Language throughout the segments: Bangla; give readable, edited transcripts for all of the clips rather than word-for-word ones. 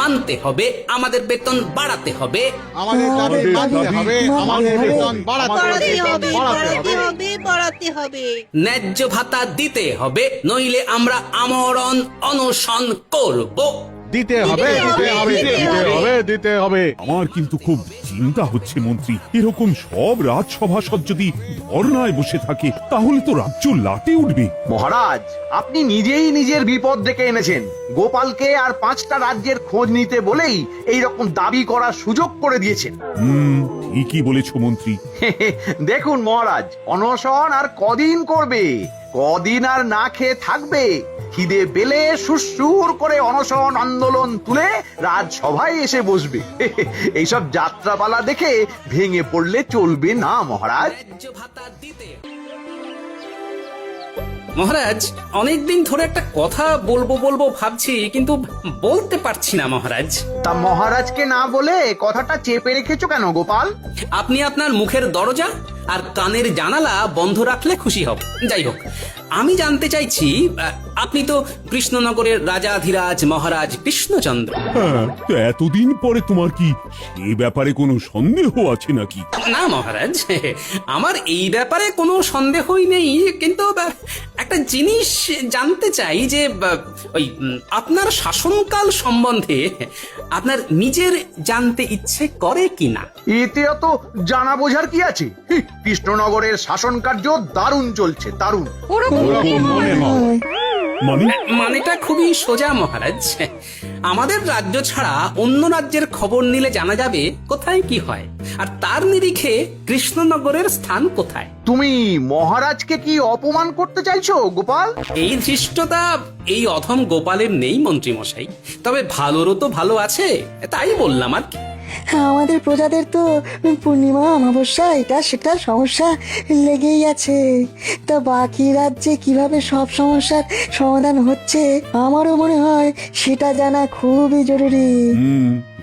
মানতে হবে, আমাদের বেতন বাড়াতে হবে। আমাদের দাবি মানতে হবে, আমাদের বেতন বাড়াতে হবে, বাড়াতে হবে। ন্যায্য ভাতা দিতে হবে, নইলে আমরা আমরণ অনশন করব। দিতে হবে, দিতে হবে, দিতে হবে, দিতে হবে। আমার কিন্তু খুব চিন্তা হচ্ছে মন্ত্রী, এরকম সব রাজসভাসদ যদি ধর্নায় বসে থাকে তাহলে তো রাজ্য লাটে উঠবে। মহারাজ, আপনি নিজেই নিজের বিপদ ডেকে এনেছেন। গোপালকে আর 5টা রাজ্যের খোঁজ নিতে বলেই এই রকম দাবি করার সুযোগ করে দিয়েছেন। ঠিকই বলেছ মন্ত্রী। দেখুন মহারাজ, অনশন আর কদিন করবে, কদিন আর না খেয়ে থাকবে। খিদে পেলে সুরসুর করে অনশন আন্দোলন তুলে রাজসভায় এসে বসবে। এইসব যাত্রাপালা দেখে ভেঙে পড়লে চলবে না মহারাজ। ন্যায্য ভাতা দিতে। মহারাজ, অনেকদিন ধরে একটা কথা বলবো ভাবছি, কিন্তু বলতে পারছি না মহারাজ। তা মহারাজকে না বলে কথাটা চেপে রেখেছো কেন গোপাল? আপনি আপনার মুখের দরজা আর কানের জানালা বন্ধ রাখলে খুশি হব। যাই হোক, আমি জানতে চাইছি, আপনি তো কৃষ্ণনগরের রাজাধিরাজ মহারাজ কৃষ্ণচন্দ্র। হ্যাঁ, তো এতদিন পরে তোমার কি সে ব্যাপারে কোনো সন্দেহ আছে নাকি? না মহারাজ, আমার এই ব্যাপারে কোনো সন্দেহই নেই, কিন্তু একটা জিনিস জানতে চাই যে ওই আপনার শাসনকাল সম্বন্ধে আপনার নিজের জানতে ইচ্ছে করে কিনা। এতে অত জানা বোঝার কি আছে? কৃষ্ণনগরের শাসন কার্য দারুণ চলছে, দারুণ। ওরকম মনে হয়। মানে মানেটা খুবই সোজা মহারাজ। আমাদের রাজ্য ছাড়া অন্য রাজ্যের খবর নিলে জানা যাবে কোথায় কি হয়, আর তার নিরিখে কৃষ্ণনগরের স্থান কোথায়। তুমি মহারাজকে কি অপমান করতে চাইছো গোপাল? এই ধৃষ্টতা এই অধম গোপালের নেই মন্ত্রী মশাই, তবে ভালোরও তো ভালো আছে, তাই বললাম আর কি। আমাদের প্রজাদের তো পূর্ণিমা অমাবস্যা এটা সেটা সমস্যা লেগেই আছে। তা বাকি রাজ্যে কিভাবে সব সমস্যার সমাধান হচ্ছে আমারও মনে হয় সেটা জানা খুবই জরুরি।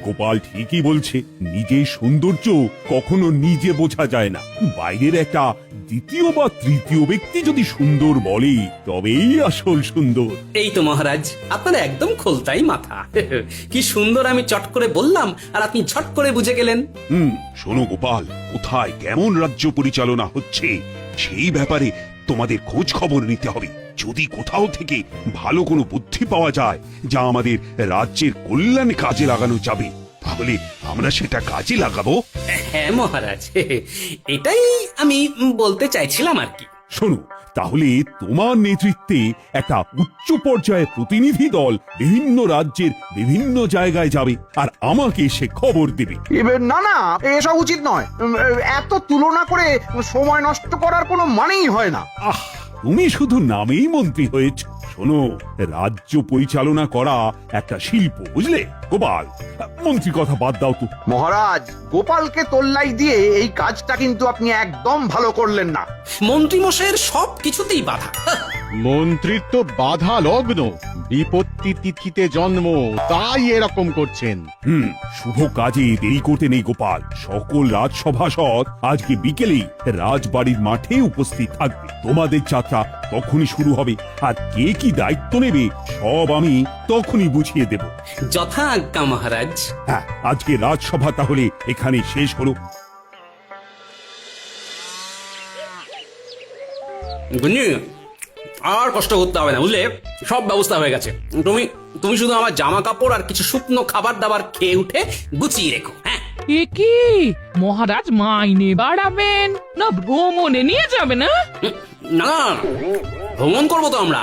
গোপাল ঠিকই বলছে, নিজের সৌন্দর্য কখনো নিজে বোঝা যায় না, বাইরের একটা দ্বিতীয় বা তৃতীয় ব্যক্তি যদি সুন্দর বলে তবেই আসল সুন্দর। এই তো মহারাজ, আপনার একদম খোলতাই মাথা। কি সুন্দর আমি চট করে বললাম আর আপনি ঝট করে বুঝে গেলেন। শোনো গোপাল, কোথায় কেমন রাজ্য পরিচালনা হচ্ছে সেই ব্যাপারে তোমাদের খোঁজ খবর নিতে হবে। যদি কোথাও থেকে ভালো কোনো বুদ্ধি পাওয়া যায় যা আমাদের রাজ্যের কল্যাণে কাজে লাগানো যাবে, তাহলে আমরা সেটা কাজে লাগাবো। হ্যাঁ মহারাজ, এটাই আমি বলতে চাইছিলাম আর কি। শোনো, তাহলে তোমার নেতৃত্বে একটা উচ্চ পর্যায়ের প্রতিনিধি দল বিভিন্ন রাজ্যের বিভিন্ন জায়গায় যাবে আর আমাকে সে খবর দেবে। না না, এসব উচিত নয়। এত তুলনা করে সময় নষ্ট করার কোনো মানেই হয় না। তুমি শুধু নামেই মন্ত্রী হয়েছ। শোনো, রাজ্য পরিচালনা করা একটা শিল্প, বুঝলে গোপাল? মন্ত্রী কথা বাদ দাও তো। মহারাজ, গোপালকে তোল্লাই দিয়ে এই কাজটা কিন্তু আপনি একদম ভালো করলেন না। মন্ত্রী মশাইয়ের সব কিছুতেই বাধা। মন্ত্রিত্ব বাধা লগ্ন, বিপত্তি তিথিতে জন্ম, তাই এরকম করছেন। শুভ কাজে দেরি করতে নেই গোপাল। সকল রাজসভাসদ আজকে বিকেলেই রাজবাড়ির মাঠে উপস্থিত থাকবে। তোমাদের যাত্রা তখনই শুরু হবে, আর কে কি দায়িত্ব নেবে সব আমি তখনই বুঝিয়ে দেব। যথা আজ্ঞা মহারাজ। হ্যাঁ, আজকে রাজসভা তাহলে এখানে শেষ হলো। গুঞ্জু, আর কষ্ট করতে হবে না, বুঝলে? সব ব্যবস্থা হয়ে গেছে। তুমি শুধু আমার জামা কাপড় আর কিছু শুকনো খাবার দাবার খেয়ে উঠে গুছিয়ে রেখো। হ্যাঁ, এ কি মহারাজ মাইনে বাড়াবেন না ভ্রমণে নিয়ে যাবেন? না, ভ্রমণ করবো তো আমরা।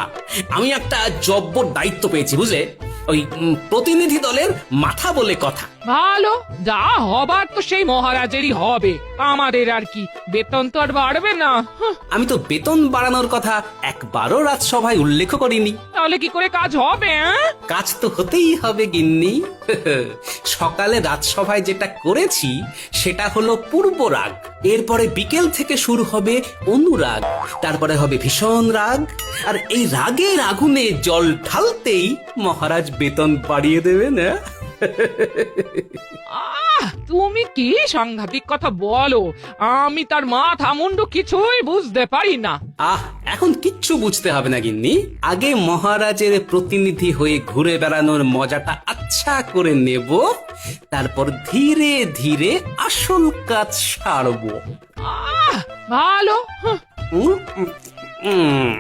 আমি একটা জব্বর দায়িত্ব পেয়েছি, বুঝলে? ওই প্রতিনিধি দলের মাথা বলে কথা। ভালো, যা হবার তো সেই মহারাজেরই হবে, আমাদের আর কি। বেতন তো আর বাড়বে না। আমি তো বেতন বাড়ানোর কথা একবারও রাজসভায় উল্লেখ করিনি। তাহলে কি করে কাজ হবে? কাজ তো হতেই হবে গিন্নি। সকালে রাজসভায় যেটা করেছি সেটা হলো পূর্ব রাগ, এরপরে বিকেল থেকে শুরু হবে অনুরাগ, তারপরে হবে ভীষণ রাগ, আর এই রাগের আগুনে জল ঢালতেই মহারাজ বেতন বাড়িয়ে দেবেন। আহ, তুমি কি সাংঘাতিক কথা বলো, আমি তার মাথা মুন্ডু কিছুই বুঝতে পারি না। এখন কিচ্ছু বুঝতে হবে না গিন্নি, আগে মহারাজের প্রতিনিধি হয়ে ঘুরে বেড়ানোর মজাটা আচ্ছা করে নেব, তারপর ধীরে ধীরে আসল কাজ সারবো। ভালো। উম, উম,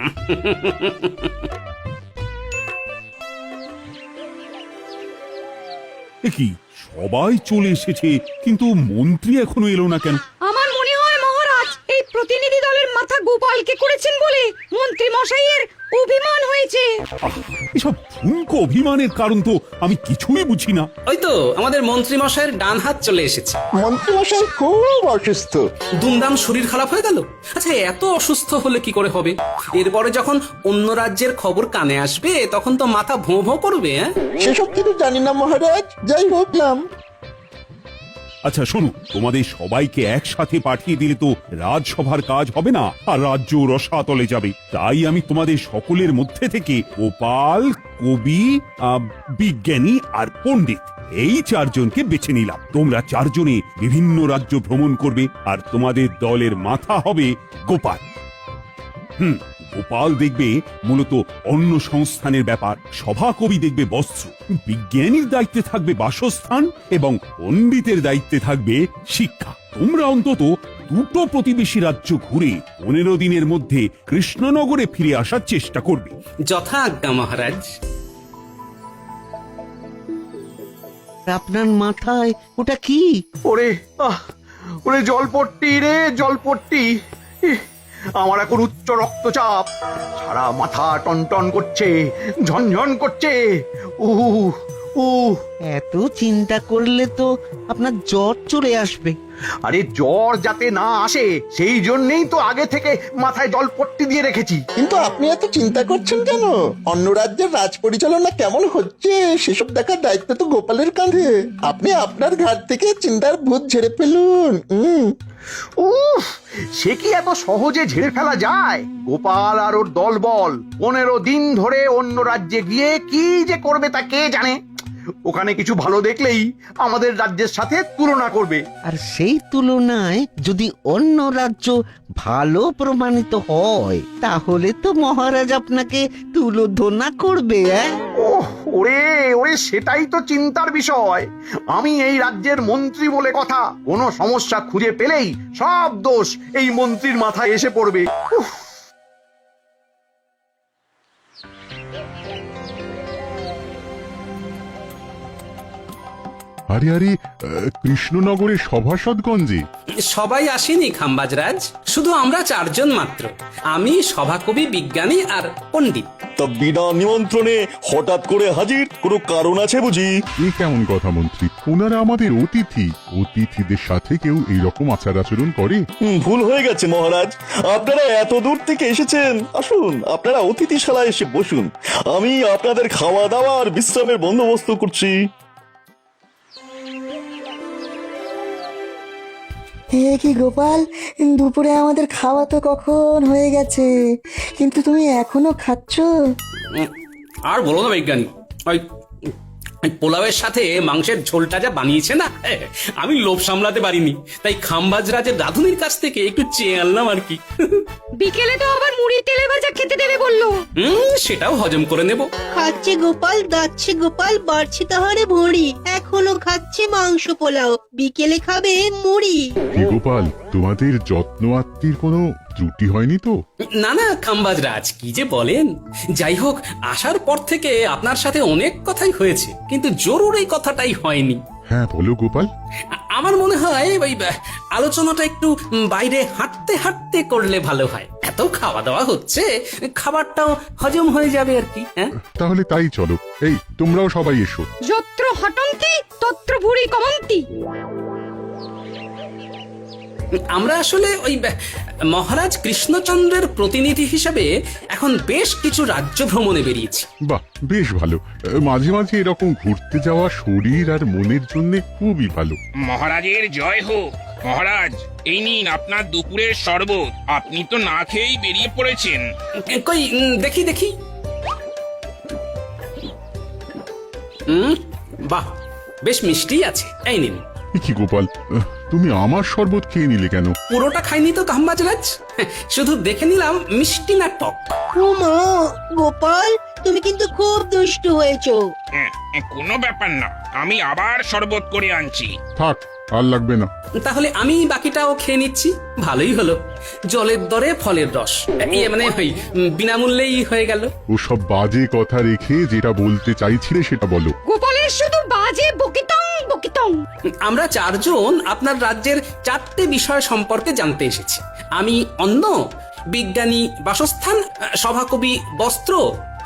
এ কি সবাই চলে এসেছে, কিন্তু মন্ত্রী এখনো এলো না কেন? আমার মনে হয় মহারাজ এই প্রতিনিধি দলের মাথা গোপালকে করেছেন বলে মন্ত্রী মশাইয়ের অভিমান হয়েছে। এসব ঠুনকো অভিমানের কারণ তো আমি কিছুই বুঝি না। ওই তো আমাদের মন্ত্রী মশাইয়ের ডান হাত চলে এসেছে। মন্ত্রীমশাই খুব অসুস্থ। দুমদাম শরীর খারাপ হয়ে গেল। আচ্ছা, এত অসুস্থ হলে কি করে হবে? এরপরে যখন অন্য রাজ্যের খবর কানে আসবে তখন তো মাথা ভোঁ ভোঁ করবে। সেসব কিছু জানি না মহারাজ, যাই হোক নাম। আচ্ছা শোনো, তোমাদের সবাইকে একসাথে পাঠিয়ে দিলে তো রাজসভার কাজ হবে না, আর রাজ্য রসাতলে যাবে। তাই আমি তোমাদের সকলের মধ্যে থেকে গোপাল, কবি, বিজ্ঞানী আর পণ্ডিত এই চারজনকে বেছে নিলাম। তোমরা চারজনে বিভিন্ন রাজ্য ভ্রমণ করবে, আর তোমাদের দলের মাথা হবে গোপাল। গোপাল দেখবে মূলত অন্ন সংস্থানের ব্যাপার, সভাকবি দেখবে বস্ত্র, বিজ্ঞানীর দায়িত্বে থাকবে বাসস্থান এবং পণ্ডিতের দায়িত্বে থাকবে শিক্ষা। তোমরা অন্তত দুটো প্রতিবেশী রাজ্য ঘুরে 15 দিনের মধ্যে কৃষ্ণনগরে ফিরে আসার চেষ্টা করবে। যথা আজ্ঞা মহারাজ। আপনার মাথায় ওটা কি? ওরে ওরে জলপট্টি রে জলপট্টি। ইহ, আমার এখন উচ্চ রক্তচাপ, সারা মাথা টনটন করছে, ঝনঝন করছে। এত চিন্তা করলে তো আপনার জ্বর চলে আসবে। আরে জ্বর যাতে না আসে সেই জন্যই তো আগে থেকে মাথায় জলপট্টি দিয়ে রেখেছি। কিন্তু আপনি এত চিন্তা করছেন কেন? অন্য রাজ্যের রাজ পরিচালনা কেমন হচ্ছে সেসব দেখার দায়িত্ব তো গোপালের কাঁধে। আপনি আপনার ঘাট থেকে চিন্তার ভূত ঝেড়ে ফেলুন। উফ, সে কি এত সহজে ঝেড়ে ফেলা যায়? গোপাল আর ওর দলবল 15 দিন ধরে অন্য রাজ্যে গিয়ে কি যে করবে তা কে জানে। ওখানে কিছু ভালো দেখলেই আমাদের রাজ্যের সাথে তুলনা করবে। আর সেই তুলনায় যদি অন্য রাজ্য ভালো প্রমাণিত হয় তাহলে তো মহারাজ আপনাকে তুলোধনা করবে। ওরে ওরে, সেটাই তো চিন্তার বিষয়। আমি এই রাজ্যের মন্ত্রী বলে কথা, কোনো সমস্যা খুঁজে পেলেই সব দোষ এই মন্ত্রীর মাথায় এসে পড়বে। উফ। আরে আরে, কৃষ্ণনগরের সভাসদগঞ্জে সবাই আসেনি খাম্বাজরাজ, শুধু আমরা চারজন মাত্র। আমি, সভাকবি, বিজ্ঞানী আর পণ্ডিত। তা বিনা নিমন্ত্রণে হঠাৎ করে হাজির, কোনো কারণ আছে বুঝি? এ কেমন কথা মন্ত্রী? ওনারা আমাদের অতিথি, অতিথিদের সাথে কেউ এইরকম আচার আচরণ করে? ভুল হয়ে গেছে মহারাজ, আপনারা এত দূর থেকে এসেছেন, আসুন আপনারা অতিথিশালায় এসে বসুন, আমি আপনাদের খাওয়া দাওয়া আর বিশ্রামের বন্দোবস্ত করছি। কি গোপাল, দুপুরে আমাদের খাওয়া তো কখন হয়ে গেছে, কিন্তু তুমি এখনো খাচ্ছ? আর বলো না বিজ্ঞানী, ওই পোলাওয়ের সাথে মাংসের ঝোলটা যা বানিয়েছে না, আমি লোভ সামলাতে পারিনি, তাই খাম্বাজরাজের রাধুনির কাছ থেকে একটু চেয়ে আনলাম আর কি। বিকেলে তো আবার মুড়ি তেলে ভাজা খেতে দেবে বললো। সেটাও হজম করে নেব। খাচ্ছে গোপাল, দাচ্ছে গোপাল, বাড়ছে তাহারে ভুঁড়ি। এখনো খাচ্ছে মাংস পোলাও, বিকেলে খাবে মুড়ি। কি গোপাল, তোমাদের যত্ন আত্মীর কোনো ত্রুটি হয়নি তো? না না খাম্বাজরাজ, কি যে বলেন। যাই হোক, আসার পর থেকে আপনার সাথে অনেক কথাই হয়েছে, কিন্তু জরুরি কথাটাই হয়নি। হ্যাঁ বলো গোপাল। আমার মনে হয় ওই আলোচনাটা একটু বাইরে হাঁটতে হাঁটতে করলে ভালো হয়। এত খাওয়া দাওয়া হচ্ছে, খাবারটাও হজম হয়ে যাবে আর কি। তাহলে তাই চলো, এই তোমরাও সবাই এসো। যত্র হটন্তি তত্র ভুঁড়ি কমন্তি। আমরা আসলে ওই মহারাজ কৃষ্ণচন্দ্রের প্রতিনিধি হিসেবে এখন বেশ কিছু রাজ্য ভ্রমণে বেরিয়েছি। বাহ, বেশ ভালো। মাঝে মাঝে এরকম ঘুরতে যাওয়া শরীর আর মনের জন্য খুবই ভালো। মহারাজের জয় হোক। মহারাজ, এই নিন আপনার দুপুরের শরবত। আপনি তো না খেয়েই বেরিয়ে পড়েছেন। কই দেখি দেখি। বাহ, বেশ মিষ্টি আছে, এই নিন। এ কি গোপাল, তুমি আমার শরবত খেয়ে নিলে কেন? পুরোটা খাইনি তো কামবাজরাজ, শুধু দেখে নিলাম মিষ্টি না টক। ও মা, গোপাল তুমি কিন্তু খুব দুষ্টু হয়েছো। কোনো ব্যাপার না, আমি আবার শরবত করে আনছি। থাক, আর লাগবে না। তাহলে আমি বাকিটাও খেয়ে নিচ্ছি, ভালোই হলো। জলের দরে ফলের রস, মানে ওই বিনামূল্যেই হয়ে গেল। ওসব বাজে কথা রেখে যেটা বলতে চাইছিলে সেটা বলো। গোপালের শুধু বাজে বকিতং বকিতং। আমরা চারজন আপনার রাজ্যের 4টে বিষয় সম্পর্কে জানতে এসেছি। আমি অন্ন, বিজ্ঞানী বাসস্থান, সভাকবি বস্ত্র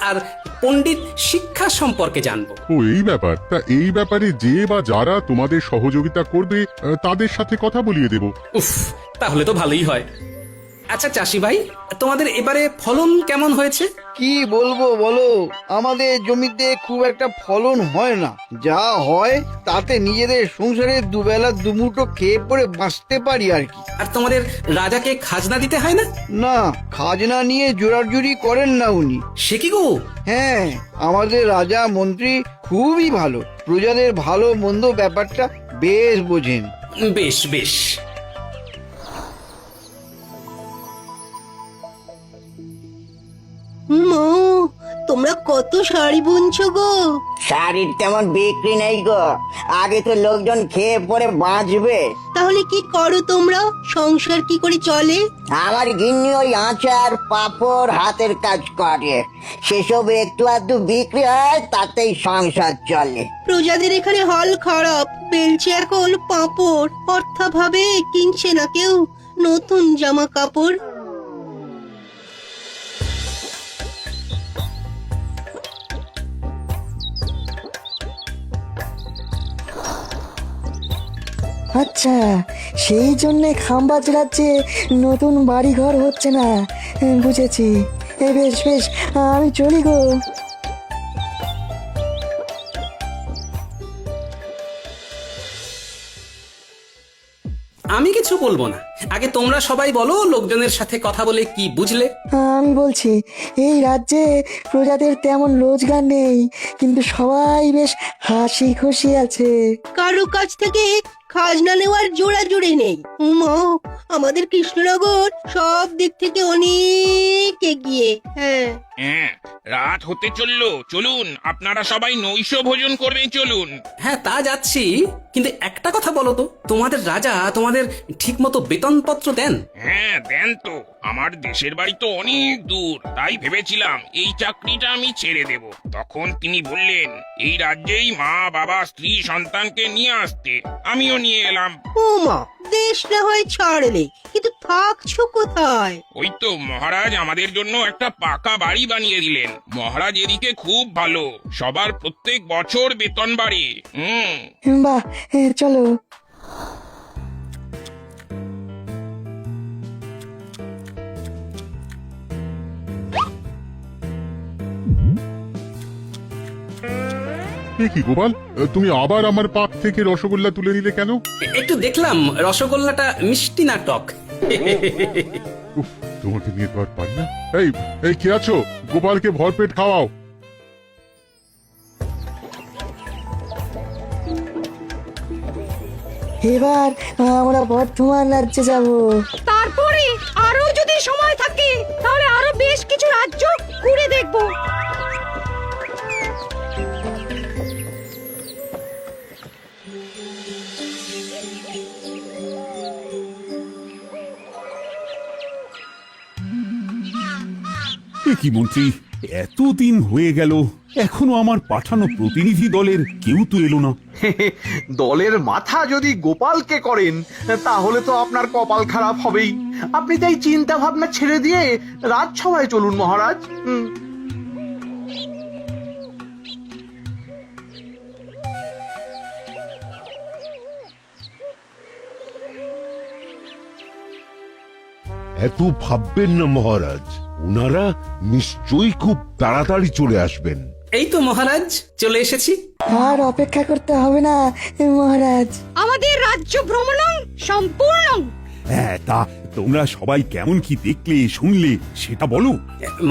আর পণ্ডিত শিক্ষা সম্পর্কে জানবো। ও এই ব্যাপার, তা এই ব্যাপারে যে বা যারা তোমাদের সহযোগিতা করবে তাদের সাথে কথা বলিয়ে দেব। উফ, তাহলে তো ভালোই হয়। আচ্ছা চাষি ভাই, তোমাদের এবারে ফলন কেমন হয়েছে? কি বলবো বলো, আমাদের জমিতে খুব একটা ফলন হয় না। যা হয় তাতে নিজেদের সংসারে দুবেলা দুমুঠো খেয়ে পরে বাঁচতে পারি আর কি। আর তোমাদের রাজাকে খাজনা দিতে হয় না? না, খাজনা নিয়ে জোরাজুরি করেন না উনি। সে কি গো? হ্যাঁ, আমাদের রাজা মন্ত্রী খুবই ভালো, প্রজাদের ভালো মন্দ ব্যাপারটা বেশ বোঝেন। বেশ বেশ। মা, তোমরা কত শাড়ি বুনছো গো? শাড়ির তেমন বিক্রি নেই গো, আগে তো লোকজন খেয়ে পরে বাঁচবে। তাহলে কি করো তোমরা? সংসার কি করে চলে? আমার গিন্নি ওই আচার পাঁপড় হাতের কাজ করে, সেসব একটু আধটু বিক্রি হয়, তাতেই সংসার চলে। প্রজাদের এখানে হাল খারাপ, বেলছে এখন পাঁপড়, অর্থাভাবে কিনছে না কেউ নতুন জামা কাপড়। আচ্ছা, সেই জন্যে খাম্বাজ রাজ্যে নতুন বাড়ি ঘর হচ্ছে না, বুঝেছি। বেশ বেশ, আমি চলি গো। আমি কিছু বলবো না, আগে তোমরা সবাই বলো লোকজনের সাথে কথা বলে কি বুঝলে। আমি বলছি, এই রাজ্যে প্রজাদের তেমন রোজগার নেই, কিন্তু সবাই বেশ হাসি খুশি আছে। কারো কাছ থেকে খাজনা নেওয়ার জোড়াজুড়ি নেই। উমা, আমাদের কৃষ্ণনগর সব দিক থেকে অনেক এগিয়ে। হ্যাঁ, রাত হতে চললো, চলুন আপনারা সবাই নৈশ ভোজন করবেন, চলুন। হ্যাঁ তা যাচ্ছি, কিন্তু একটা কথা বলো তো, তোমাদের রাজা তোমাদের ঠিক মতো বেতনপত্র দেন? হ্যাঁ দেন তো, আমার দেশের বাড়ি তো অনেক দূর, তাই ভেবেছিলাম এই চাকরিটা আমি ছেড়ে দেব। তখন তিনি বললেন এই রাজ্যেই মা বাবা স্ত্রী সন্তানকে নিয়ে আসতে, আমিও নিয়ে এলাম। উমা, দেশ না হয় ছাড়লে, কিন্তু থাকছো কোথায়? ওই তো মহারাজ আমাদের জন্য একটা পাকা বাড়ি বানিয়ে দিলেন। মহারাজ এদিকে খুব ভালো, সবার প্রত্যেক বছর বেতন বাড়ে। বাহ, চলো। এ কি গোপাল, তুমি আবার আমার পাক থেকে রসগোল্লা তুলে নিলে কেন? একটু দেখলাম রসগোল্লাটা মিষ্টি না টক। উফ, তোমাকে নিয়ে তো আর পারি না। এই এই কে আছো, গোপালকে ভরপেট খাওয়াও। এবার আমরা বর্ধমান রাজ্যে যাব। তারপরে আরো যদি সময় থাকে তাহলে আরো বেশ কিছু রাজ্য ঘুরে দেখবো। কি মন্ত্রী, এতদিন হয়ে গেল, এখনো আমার পাঠানো প্রতিনিধি দলের কেউ তো এলো না। দলের মাথা যদি গোপালকে করেন তাহলে তো আপনার কপাল খারাপ হবেই। আপনি তাই চিন্তা ভাবনা ছেড়ে দিয়ে রাজসভায় চলুন মহারাজ। এত ভাববেন না মহারাজ, ওনারা নিশ্চয়ই খুব তাড়াতাড়ি চলে আসবেন। এই তো মহারাজ চলে এসেছি। আর অপেক্ষা করতে হবে না মহারাজ। আমাদের রাজ্য ভ্রমণ সম্পূর্ণ। হ্যাঁ, তা তোমরা সবাই কেমন কি দেখলে শুনলে সেটা বলো।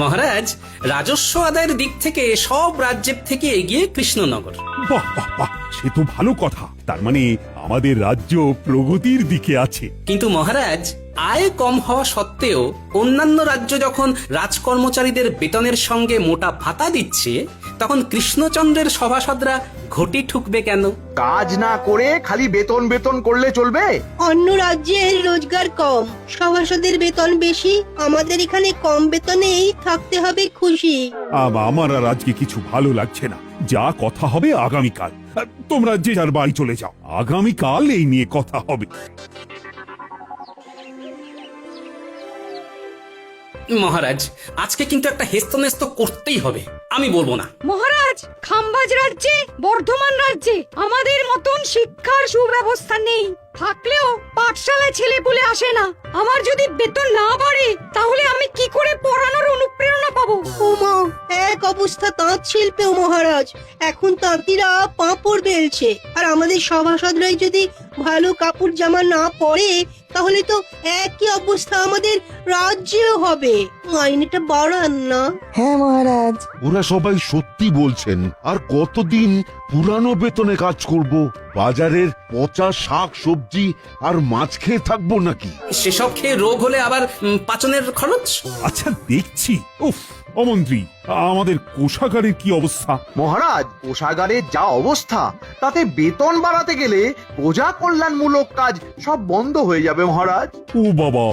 মহারাজ, রাজস্ব আদায়ের দিক থেকে সব রাজ্যের থেকে এগিয়ে কৃষ্ণনগর। বাহ বাহ বাহ, সে তো ভালো কথা। তার মানে আমাদের রাজ্য প্রগতির দিকে আছে। কিন্তু মহারাজ, আয় কম হওয়া সত্ত্বেও অন্যান্য রাজ্য যখন রাজকর্মচারীদের বেতনের সঙ্গে মোটা ভাতা দিচ্ছে, তখন কৃষ্ণচন্দ্রের সভাসদরা ঘটি ঠুকবে কেন? কাজ না করে খালি বেতন বেতন করলে চলবে? অন্য রাজ্যের রোজগার কম, সভাসদের বেতন বেশি, আমাদের এখানে কম বেতনেই থাকতে হবে খুশি। আমার আর আজকে কিছু ভালো লাগছে না। যা কথা হবে আগামীকাল। তোমরা যে যার বাড়ি চলে যাও, আগামীকাল এই নিয়ে কথা হবে। মহারাজ, আজকে কিন্তু একটা হেস্তনেস্ত করতেই হবে, আমি বলবো না। মহারাজ, খাম্বাজ রাজ্যে, বর্ধমান রাজ্যে আমাদের মতন শিক্ষার সুব্যবস্থা নেই। থাকলেও পাঠশালায় ছেলে পুলে আসে না। আমার যদি বেতন না বাড়ে তাহলে আমি কি করে পড়ানোর অনুপ্রেরণা পাবো? ওমা, এক অবস্থা তাঁত শিল্পেও মহারাজ। এখন তাঁতিরা পাঁপড় বেলছে, আর আমাদের সভাসদরাই যদি ভালো কাপড় জামা না পরে, তাহলে তো একই অবস্থা আমাদের রাজ্যেও হবে। মাইনেটা বাড়ান না। হ্যাঁ মহারাজ, ওরা সবাই সত্যি বলছেন। আর কতদিন পুরানো বেতনে কাজ করব? বাজারের পচা শাক সবজি আর মাছ খেয়ে থাকবো নাকি? সেসব খেয়ে রোগ হলে আবার পাচনের খরচ। আচ্ছা, দেখছি। উফ, অমন্ত্রী, আমাদের কোষাগারের কি অবস্থা? মহারাজ, কোষাগারের যা অবস্থা, তাতে বেতন বাড়াতে গেলে প্রজা কল্যাণমূলক কাজ সব বন্ধ হয়ে যাবে মহারাজ। ও বাবা,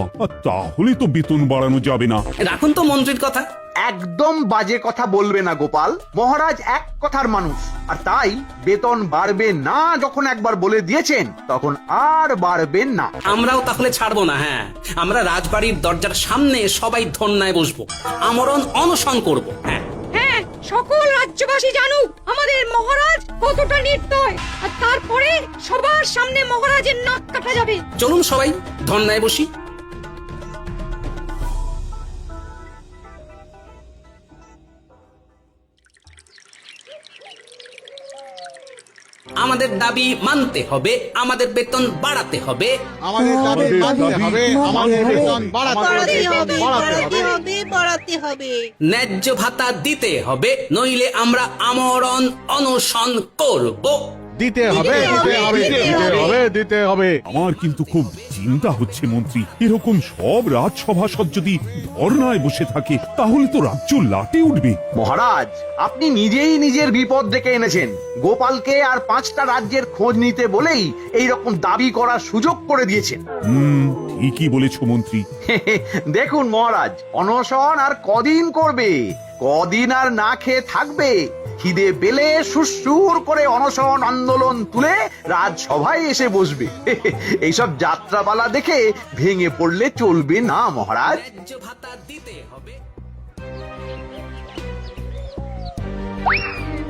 তাহলে তো বেতন বাড়ানো যাবে না। রাখুন তো মন্ত্রীর কথা। একদম বাজে কথা বলবে না গোপাল। মহারাজ এক কথার মানুষ, আর তাই বেতন বাড়বে না যখন একবার বলে দিয়েছেন, তখন আর বাড়বেন না। আমরাও তাহলে ছাড়বো না। হ্যাঁ, আমরা রাজবাড়ির দরজার সামনে সবাই ধর্নায় বসবো, আমরণ অনশন করব। হ্যাঁ হ্যাঁ, সকল রাজ্যবাসী জানুক আমাদের মহারাজ কতটা নির্দয়, আর তারপরে সবার সামনে মহারাজের নাক কাটা যাবে। চলুন সবাই ধর্নায় বসি। আমাদের দাবি মানতে হবে, আমাদের বেতন বাড়াতে হবে। আমাদের দাবি মানতে হবে, আমাদের বেতন বাড়াতে হবে, বাড়াতে হবে, বাড়াতে হবে। ন্যায্য ভাতা দিতে হবে, নইলে আমরা আমরণ অনশন করব। দিতে হবে, দিতে হবে, দিতে হবে, দিতে হবে। আমার কিন্তু খুব চিন্তা হচ্ছে মন্ত্রী। এরকম সব রাজসভাসদ যদি ধর্নায় বসে থাকে, তাহলে তো রাজ্য লাটে উঠবে। মহারাজ, আপনি নিজেই নিজের বিপদ ডেকে এনেছেন। গোপালকে আর 5টা রাজ্যের খোঁজ নিতে বলেই এই রকম দাবি করার সুযোগ করে দিয়েছেন। ঠিকই বলেছ মন্ত্রী। দেখুন মহারাজ, অনশন আর কদিন করবে? কদিন আর না খেয়ে থাকবে? খিদে পেলে সুরসুর করে অনশন আন্দোলন তুলে রাজসভায় এসে বসবে। এইসব যাত্রাপালা দেখে ভেঙে পড়লে চলবে না মহারাজ। ন্যায্য ভাতা দিতে হবে,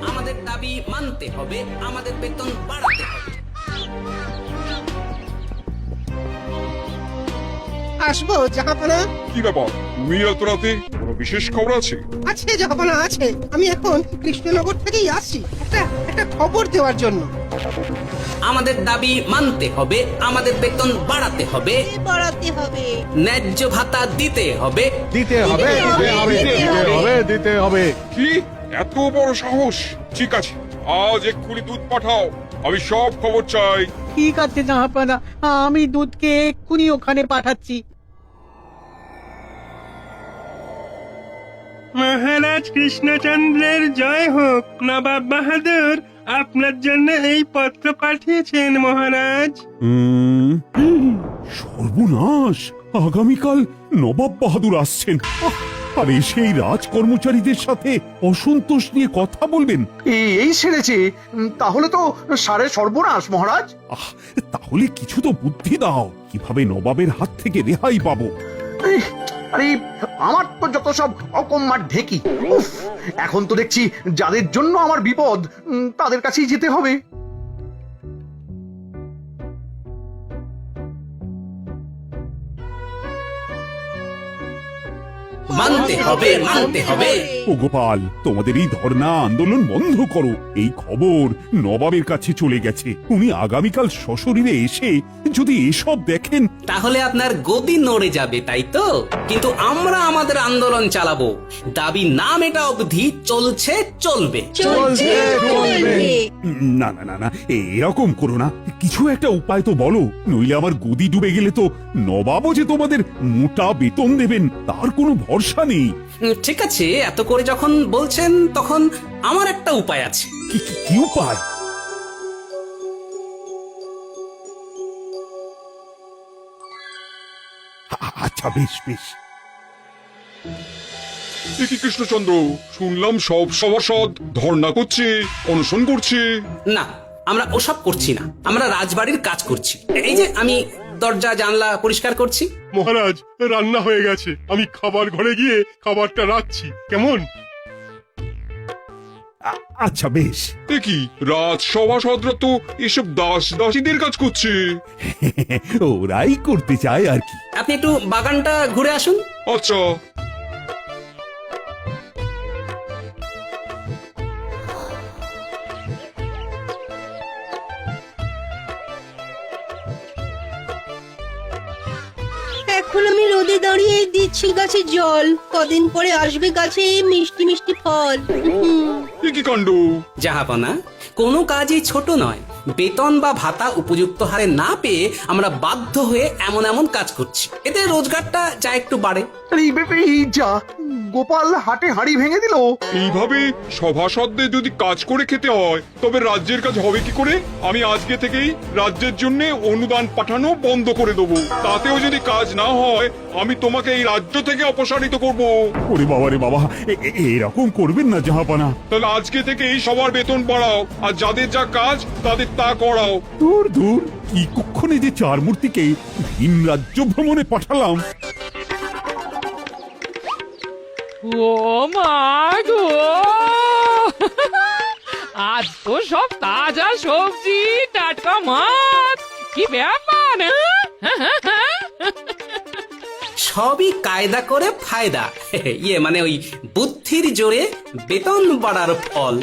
আমাদের দাবি মানতে হবে, আমাদের বেতন বাড়াতে হবে। আসবো জাহাপনা? কি ব্যাপার, তুমি এত রাতে? কোনো বিশেষ খবর আছে? আছে জাহাপনা, আছে। আমি এখন কৃষ্ণনগর থেকেই আসছি একটা খবর দেওয়ার জন্য। আমাদের দাবি মানতে হবে, আমাদের বেতন বাড়াতে হবে, বাড়াতে হবে। ন্যায্য ভাতা দিতে হবে। দিতে হবে, দিতে হবে, দিতে হবে, দিতে হবে। কি এত বড় সাহস? ঠিক আছে, আজ এক্ষুনি দুধ পাঠাও, আমি সব খবর চাই। ঠিক আছে জাহাপানা, আমি দুধকে এক্ষুনি ওখানে পাঠাচ্ছি। মহারাজ কৃষ্ণচন্দ্রের জয় হোক। নবাব বাহাদুর আপনার জন্য এই পত্র পাঠিয়েছেন মহারাজ। সর্বনাশ, আগামীকাল নবাব বাহাদুর আসছেন। আর সেই রাজকর্মচারীদের সাথে অসন্তোষ নিয়ে কথা বলবেন। এই সেরেছে, তাহলে তো সারে সর্বনাশ মহারাজ। তাহলে কিছু তো বুদ্ধি দাও, কিভাবে নবাবের হাত থেকে রেহাই পাবো। আরে আমার তো যত সব অকম্মার ঢেকি। উফ, এখন তো দেখছি যাদের জন্য আমার বিপদ, তাদের কাছেই যেতে হবে। মানতে হবে মানতে হবে। ও গোপাল, তোমাদের এই ধর্ণা আন্দোলন বন্ধ করো। এই খবর নবাবের কাছে চলে গেছে। উনি আগামীকাল সশরীরে এসে যদি এসব দেখেন, তাহলে আপনার গদি নড়ে যাবে, তাই তো? কিন্তু আমরা আমাদের আন্দোলন চালাবো, দাবি না মেটা অবধি চলছে চলবে। চলছে চলবে। না না না না, এরকম করো না। কিছু একটা উপায় তো বলো, নইলে আমার গদি ডুবে গেলে তো নবাবও যে তোমাদের মোটা বেতন দেবেন তার কোনো ভরসা নেই। ঠিক আছে, এত করে যখন বলছেন তখন আমার একটা উপায় আছে। কি উপায়? আচ্ছা, বেশ বেশ। কি কৃষ্ণচন্দ্র, শুনলাম সব সভাসদ ধর্ণা করছে, অনশন করছে। না, আমরা ওসব করছি না, আমরা রাজবাড়ির কাজ করছি। এই যে আমি দরজা জানলা পরিষ্কার করছি। মহারাজ, রান্না হয়ে গেছে, আমি খাবার ঘরে গিয়ে খাবারটা রাখছি, কেমন? আচ্ছা বেশ। কি রাজসভাসদরা তো এসব দাসীদের কাজ করছে। ওরাই করতে চায় আর কি। আপনি একটু বাগানটা ঘুরে আসুন। আচ্ছা। এখন আমি রোদে দাঁড়িয়ে দিচ্ছি গাছে জল, কদিন পরে আসবে গাছে মিষ্টি মিষ্টি ফল। কি কাণ্ড! জাহাপনা, কোনো কাজই ছোট নয়। বেতন বা ভাতা উপযুক্ত হারে না পেয়ে আমরা বাধ্য হয়ে এমন এমন কাজ করছি, এতে রোজগারটা যা একটু বাড়ে। এই যা, গোপাল হাটে হাড়ি ভেঙে দিল। এইভাবে সভাসদদের যদি কাজ করে খেতে হয় তবে রাজ্যের কাজ হবে কি করে? আমি আজকে থেকেই রাজ্যের জন্য অনুদান পাঠানো বন্ধ করে দেবো। তাতেও যদি কাজ না হয় আমি তোমাকে এই রাজ্য থেকে অপসারিত করব। ওরে বাবা রে বাবা, এরকম করবেন না জাহাপানা। তাহলে আজকে থেকে এই সবার বেতন বাড়াও, আর যাদের যা কাজ তাদের তা করাও। দূর দূর, কি কুক্ষণে যে চার মূর্তিকে ভিন রাজ্য ভ্রমণে পাঠালাম। ও মা গো, আজ তো সব তাজা সবজি, টাটকা মাছ, কি ব্যাপার! সবই কায়দা করে ফায়দা। ইয়ে মানে ওই বুদ্ধির জোরে বেতন বাড়ার ফল।